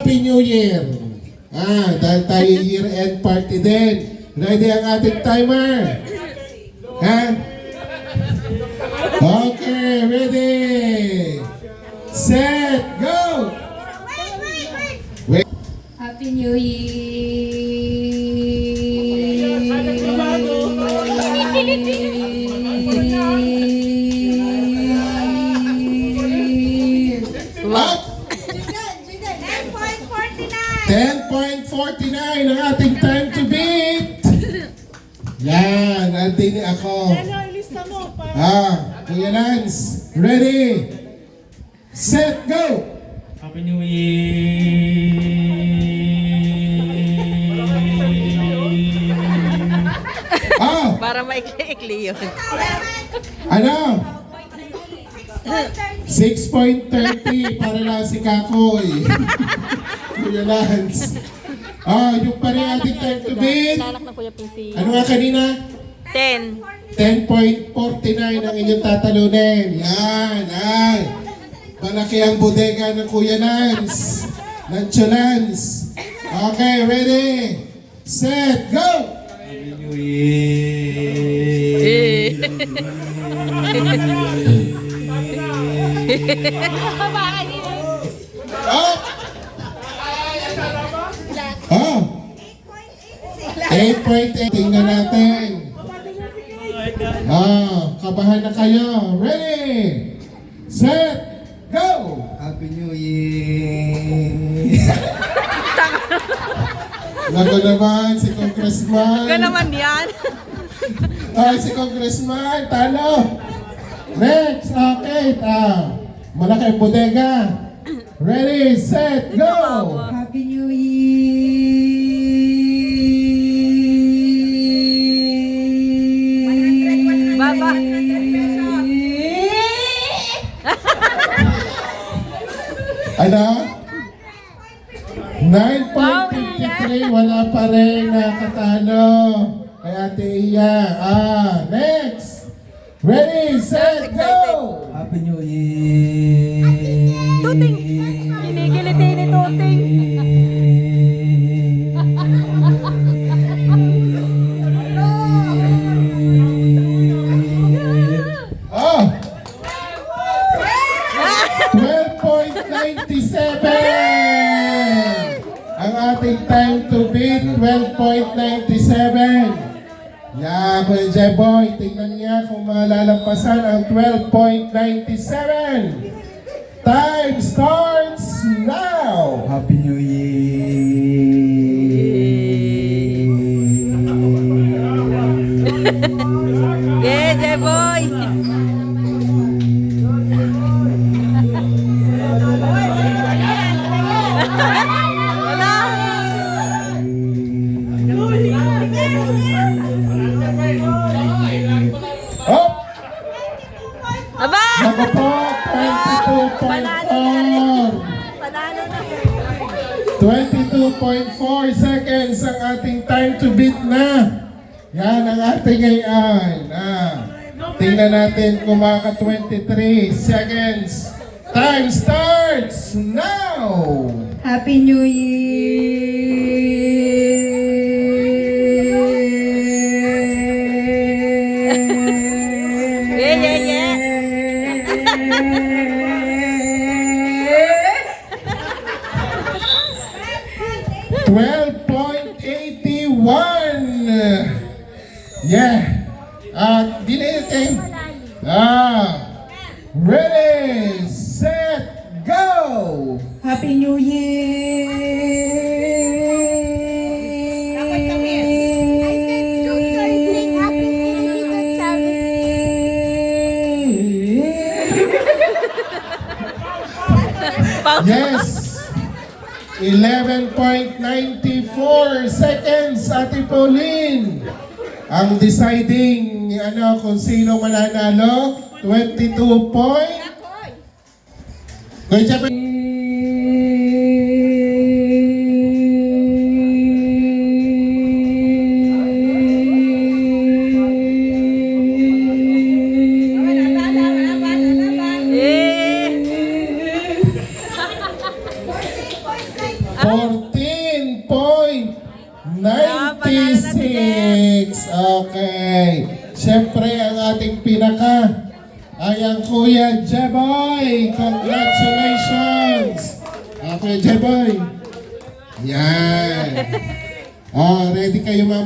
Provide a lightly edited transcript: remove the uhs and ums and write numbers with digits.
Happy New Year! Dahil tayo year-end party din. Ready ang ating timer? Ha? Okay, ready! Set, go! Wait. Happy New Year! Up! 10.49 ang ating time to beat! Yan, andini ako. Kuya Lance, ready? Set, go! Happy New Year! Para maikli yun. Ano? 6.30 para lang si Kakoy. Kuya Lance. Yung pa rin ating time to beat. Anak ng Kuya Pinsi. Ano nga kanina? 10. 10.49 ang inyong tatalunin. Yan, ay. Malaki ang bodega ng Kuya Lance. Lancho Lance. Okay, ready? Set, go! Happy New Year! Up! 8.8. Tingnan natin. Kabahan na kayo. Ready? Set, go! Happy New Year! Nago naman si Congressman. Gano'n naman yan. Si Congressman, talo. Next, okay. Malaki ang bodega. Ready, set, go! Happy New Year! Baba. Ano? 9.53, wala pa rin nakatalo. Kay Ate Iya. Next! Ready, set, go! Happy New Year! Tuting! Kinikiliti ni Tuting! 12.97! Ang ating time to beat, 12.97. Yan, Kuya Jeboy, tingnan niya kung malalampasan ang 12.97. Time starts now! Happy New Year! Yeah, Jeboy! Up! Aba! Naku po, 22.4. Panalo na. 22.4 seconds ang ating time to beat na. Yan ang ating ngayon. Tingnan natin kung maka 23 seconds. Time starts now! Happy New Year! Yeah, yeah, yeah. 12.81. Yeah. Dinating. Ready, set, go! Happy New Year! Yes. 11.94 seconds, Ate Pauline. Ang deciding kung sino mananalo, 22 point. Kuya Jeboy. 14.96. Okay. Siyempre, ang ating pinaka ay ang Kuya Jeboy. Congratulations! Kuya Jeboy. Yan. Ready kayo mama?